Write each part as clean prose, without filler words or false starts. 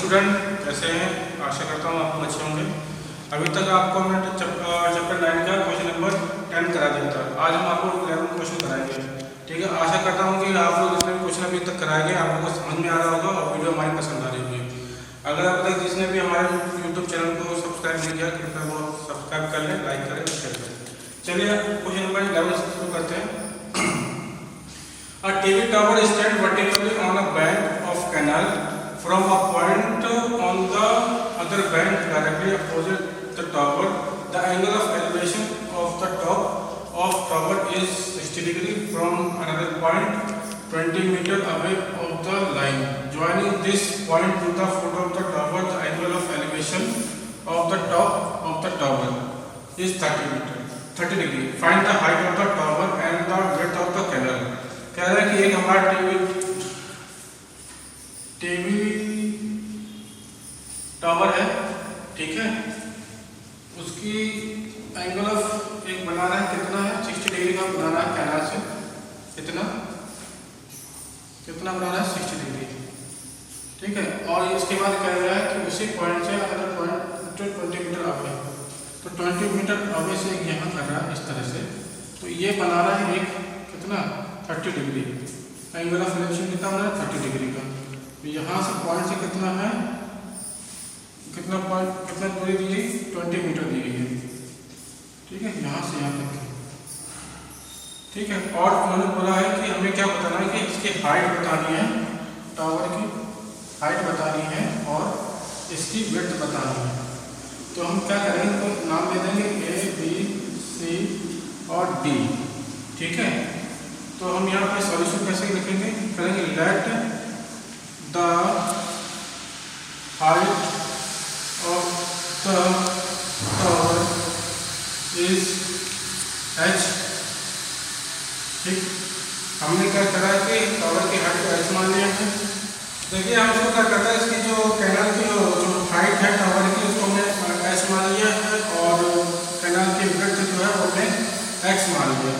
Student, कैसे हैं? आशा करता हूँ आप अच्छे होंगे। अभी तक आपको हमने चैप्टर 9 का क्वेश्चन नंबर 10 करा दिया था। आज हम आपको 11 क्वेश्चन कराएंगे। ठीक है, आशा करता हूँ कि आप लोग जितने भी क्वेश्चन अभी तक कराएंगे आप लोगों को समझ में आ रहा होगा और वीडियो हमारी पसंद आ रही होगी। अगर अब तक जिसने भी हमारे यूट्यूब चैनल को सब्सक्राइब नहीं किया कृपया वो सब्सक्राइब कर लें, लाइक करें, शेयर करें। चलिए क्वेश्चन नंबर 11 शुरू करते हैं। A TV tower stands vertically on a bank of canal. From a point on the other bank directly opposite the tower, the angle of elevation of the top of tower is 60 degree. From another point 20 meter away of the line joining this point to the foot of the tower, the angle of elevation of the top of the tower is 30 degree. Find the height of the tower and the width of the canal. कह रहा है कि एक हमारा TV tower है, ठीक है, उसकी एंगल ऑफ एक बनाना है, कितना है 60 डिग्री का बनाना है कैनाल से। कितना बनाना है 60 डिग्री, ठीक है। और इसके बाद कह रहा है कि उसी पॉइंट से अगर पॉइंट 20 मीटर अवे, तो 20 मीटर अवे से यहाँ कर रहा है इस तरह से, तो ये बना रहा है एक कितना 30 डिग्री। एंगल ऑफ एलिवेशन कितना बना है 30 डिग्री का। तो यहाँ से पॉइंट से कितना है, कितना दूरी दी गई 20 मीटर दी गई है, ठीक है, यहाँ से यहाँ तक, ठीक है। और उन्होंने बोला है कि हमें क्या बताना है कि इसकी हाइट बतानी है, टावर की हाइट बतानी है और इसकी विड्थ बतानी है। तो हम क्या करेंगे, तो नाम दे देंगे A, B, C और D, ठीक है। तो हम यहाँ पे सॉल्यूशन कैसे लिखेंगे, करेंगे let the height of the tower is h, ठीक। हमने क्या करा है कि टावर की हाइट को h मान लिया है। देखिए हम इसको क्या करते हैं, इसकी जो कैनाल की जो हाइट है टावर की उसको हमने h मान लिया है और कैनाल की विड्थ जो है वो हमने x मान लिया।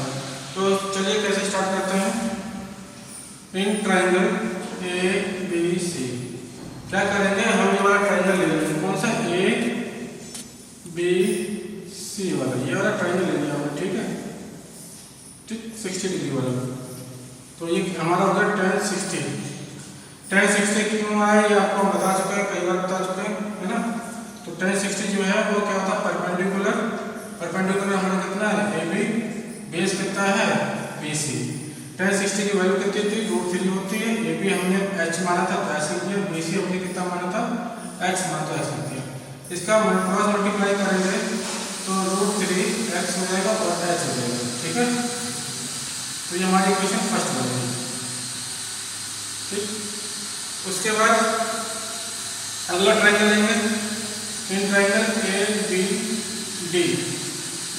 तो चलिए कैसे स्टार्ट करते हैं। इन ट्राइंगल ABC क्या करेंगे, हम ये वाला ट्राइंगल ले लेंगे, कौन सा ABC वाला, ये वाला ट्राइंगल ले लिया हमने, ठीक है, ठीक 60 डिग्री वाला। तो ये हमारा होगा tan 60 कितना है ये आपको बता चुके हैं, कई बार बता चुके हैं, है ना। तो tan 60 जो है वो क्या होता है परपेंडिकुलर हमारा कितना है AB, बेस कितना है BC। tan 60 की वैल्यू कितनी थी √3 होती है। AB हमने h माना था तो ऐसे किया, BC हमने कितना माना था x माना था ऐसे किया। इसका क्रॉस मल्टीप्लाई करेंगे तो √3x हो जाएगा और h हो जाएगा, ठीक है। तो ये हमारी इक्वेशन फर्स्ट बनेगी, ठीक। उसके बाद अगला ट्राइंगल लेंगे, इन ट्राइंगल ABD,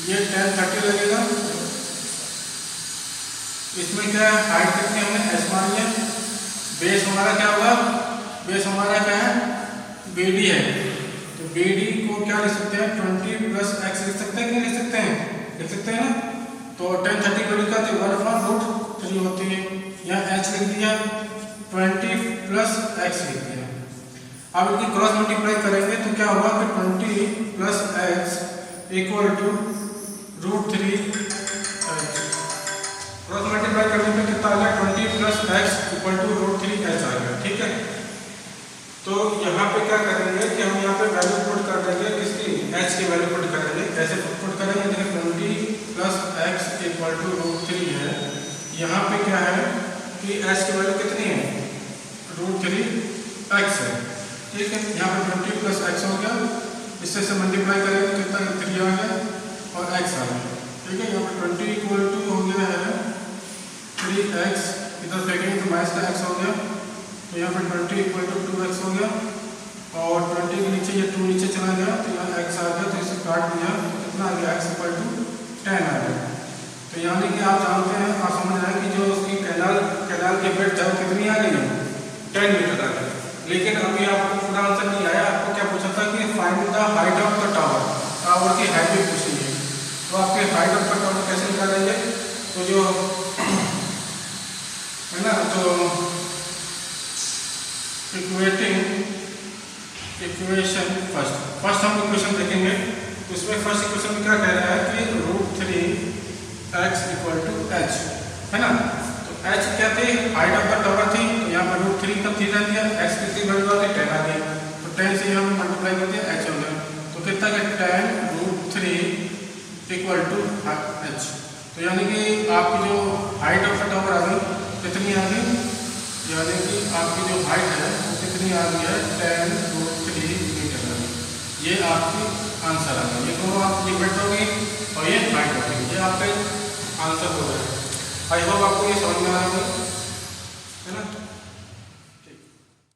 ये tan 30 लगेगा। इसमें क्या है, हाइट कितनी हमने h मान लिया। बेस हमारा क्या होगा, बेस हमारा क्या है BD है। तो BD को क्या लिख सकते हैं 20 + x लिख सकते हैं कि नहीं लिख सकते हैं, लिख सकते हैं ना। तो tan 30 को लिखा तो 1/√3 होती है, यहाँ h लिख दिया, 20 + x लिख दिया। अब इनकी क्रॉस मल्टीप्लाई करेंगे तो क्या होगा कि 20 + x = √3h। क्रॉस मल्टीप्लाई करने पे कितना आ गया 20 + x = √3h आ गया, ठीक है। तो यहाँ पे क्या करेंगे कि हम यहाँ पे वैल्यू पुट कर देंगे, किसकी h की वैल्यू पुट करेंगे। कैसे पुट करेंगे, देखिए 20 + x = √3 है। यहाँ पे क्या है कि h की वैल्यू कितनी है √3x है, ठीक है। यहाँ पे 20 + x हो गया, इससे से मल्टीप्लाई करेंगे कितना 3 आ गया और x आ गया, ठीक है। यहाँ पे 20 = हो गया है 3x, इधर फेंकेंगे तो माइनस का x हो गया, तो यहाँ पे 20 = 2x हो गया और 20 के नीचे ये 2 नीचे चला गया तो यहाँ x आ गया, तो इसे काट दिया तो कितना आ गया x = 10 आ गया। तो यानी कि आप जानते हैं, आप समझ रहे हैं कि जो उसकी कैनाल की विड्थ है कितनी आ गई है 10 मीटर आ गई। लेकिन अभी आपको पूरा आंसर नहीं आया, आपको क्या पूछा था कि find the height of the tower की हाइट भी पूछी है। तो आपके हाइट ऑफ द टावर कैसे निकालेंगे, तो जो है ना, तो इक्वेटिंग इक्वेशन फर्स्ट हम इक्वेशन देखेंगे। तो इसमें फर्स्ट इक्वेशन में क्या कह रहा है कि √3x = h, है ना। तो h क्या थी, हाइट ऑफ द टावर थी, तो यहाँ पर √3 का थी रह दिया, x कितनी वैल्यू आ गई 10 आ गई, तो 10 से हम मल्टीप्लाई कर दिया h हो गया। तो कितना का 10√3 = h। तो यानी कि आपकी जो हाइट ऑफ द टावर आ गई कितनी आ गई, यानी कि आपकी जो हाइट है वो कितनी आ गई है 10√3 मीटर आ गई। ये आपकी आंसर आ गया। ये दोनों आपकी लिमिट होगी और ये हाइट होगी, ये आपका आंसर हो गया। आई होप आपको ये समझ में आ गया, है ना।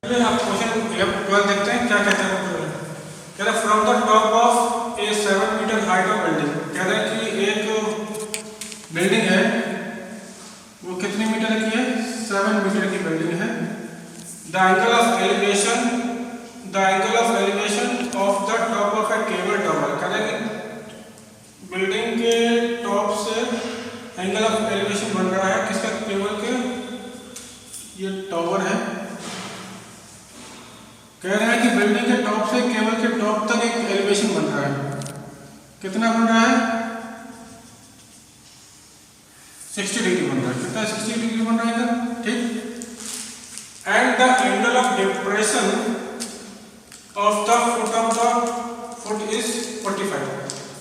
चलिए आप क्वेश्चन 12 देखते हैं क्या कहता है। कह रहा है from the top of a 7 metre height of building, कह रहा है कि एक बिल्डिंग है वो कितनी मीटर की है, 7 मीटर की बिल्डिंग है। The angle of elevation of the top of A cable tower, कह रहा है कि बिल्डिंग के टॉप से एंगल ऑफ एलिवेशन बन रहा है किसका, केबल के, ये टावर है। कह रहे हैं कि बिल्डिंग के टॉप से केबल के टॉप तक एक एलिवेशन बन रहा है, कितना बन रहा है 60 डिग्री बन रहा है, कितना 60 डिग्री बन रहा है, ठीक। And the angle of depression of the foot is 45।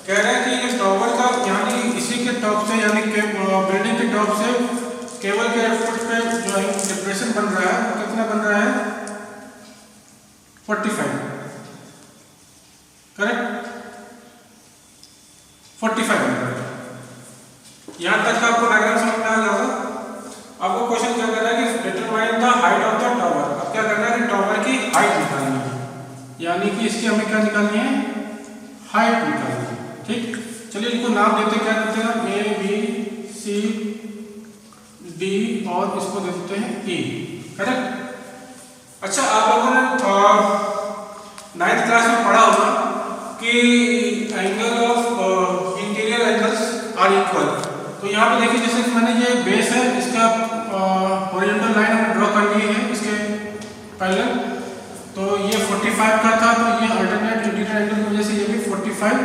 कह रहे हैं कि ये टावर का यानी इसी के टॉप से यानी बिल्डिंग के टॉप से केबल के फुट पे जो डिप्रेशन बन रहा है वो कितना बन रहा है 45, करेक्ट 45 बन रहा है। यहाँ तक आपको डायग्राम समझ में आ जाएगा। आपको क्वेश्चन क्या कर रहा है कि determine the height of the tower. अब क्या करना है कि टावर की हाइट निकालनी है, यानी कि इसकी हमें क्या निकालनी है, हाइट निकालनी है, ठीक। चलिए इनको नाम देते क्या देते हैं, A B C D और इसको देते हैं E, करेक्ट। अच्छा आप लोगों ने 9th क्लास में पढ़ा होगा कि angle of interior angles are equal. तो यहाँ पे देखिए जैसे कि मैंने ये बेस है इसका हॉरिजॉन्टल लाइन हमने ड्रॉ कर ली है इसके पैरेलल, तो ये 45 का था, तो ये अल्टरनेट इंटीरियर एंगल की वजह से ये भी 45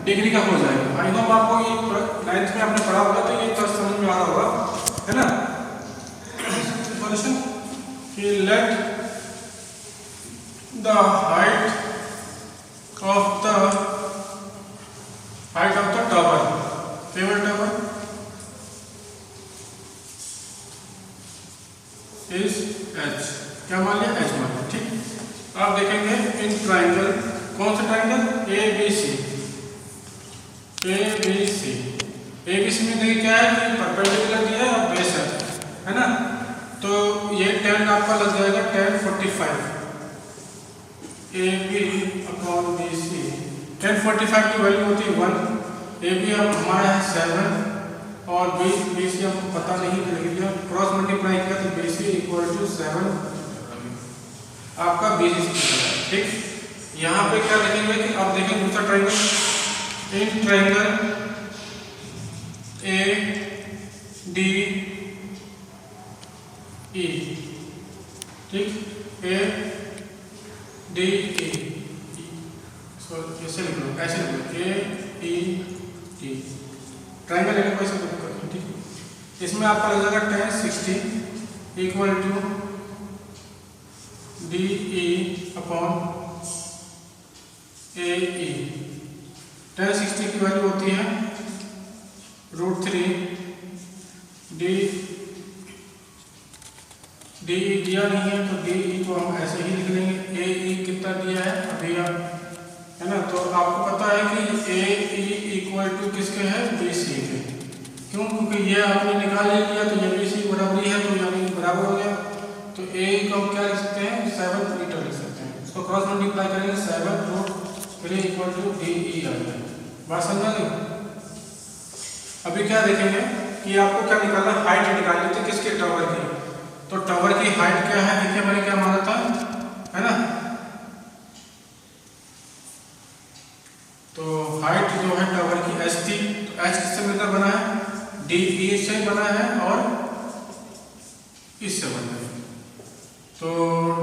डिग्री का हो जाएगा। आई होप आपको ये 9th में आपने पढ़ा होगा, तो ये तो समझ में आ रहा होगा, है ना। सॉल्यूशन कि let the height of the tower, cable tower is h, क्या मान लिया h मान लिया, ठीक। आप देखेंगे इन ट्राइंगल, कौन सा ट्राइंगल, ABC में देखिए क्या है कि परपेंडिकुलर दिया है और बेस है ना। तो ये 10 आपका लग जाएगा 10 45 AB/BC। 10 45 की वैल्यू होती है 1, AB अब हमारा है 7 और BC आपको पता नहीं लिख दिया, क्रॉस मल्टीप्लाई किया तो BC = 7 आपका BC, ठीक। यहाँ पे क्या देखेंगे कि आप देखेंगे दूसरा ट्राइंगल, इन ट्राइंगल ADE, ठीक, ADE, ऐसे लिख लो, ऐसे लिख लो AED, ट्राइंगल लेने को ऐसे लिखो, ठीक। इसमें आपका लग जाएगा 10 60 = DE/AE। 10 60 की वैल्यू होती है √3, DE दिया नहीं है तो DE को हम ऐसे ही लिख लेंगे। AE कितना दिया है अभी है ना, तो आपको पता है कि AE = किसके है, BC के। क्यों, क्योंकि ये आपने निकाल लिया तो ये BC बराबरी है, तो यानी बराबर हो गया। तो AE को हम क्या लिख सकते हैं, 7 मीटर लिख सकते हैं। इसको क्रॉस मल्टीप्लाई करेंगे 7√3 = DE आ गया। बात समझा गई। अभी क्या देखेंगे कि आपको क्या निकालना, हाइट निकालनी थी किसके, टावर की। तो टावर की हाइट क्या है, देखिए मैंने क्या माना था, है ना। तो हाइट जो है टावर की h थी, तो h किससे मिलकर बना है, DE से बना है और इससे बना है। तो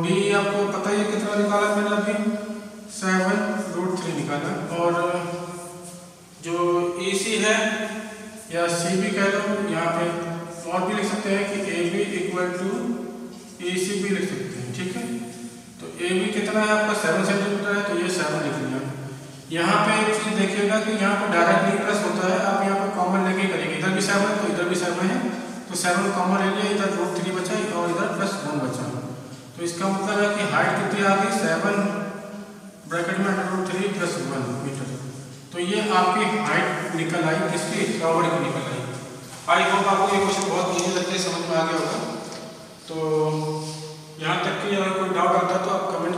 DE आपको पता ही कितना निकाला मैंने अभी, सी बी कह लो, यहाँ पे और भी लिख सकते हैं कि A B equal to A C B लिख सकते हैं। ठीक है, तो ए बी कितना है आपका 7 सेंटीमीटर है, तो ये 7 लिख लिया। यहाँ पे एक चीज़ देखिएगा कि यहाँ पर डायरेक्टली प्लस होता है, आप यहाँ पर कॉमन लेके करेंगे, इधर भी 7 तो इधर भी 7 है, तो 7 कॉमन ले लिया, इधर √3 बचा और इधर +1 बचा। तो इसका मतलब है कि हाइट कितनी आ गई 7 ब्रैकेट में √3 + 1 मीटर। तो ये आपकी हाइट निकल आई, किसकी, टॉवर की निकल आई। आई होप आपको ये क्वेश्चन बहुत इजी लगते समझ में आ गया होगा। तो यहाँ तक कि अगर कोई डाउट आता है तो आप कमेंट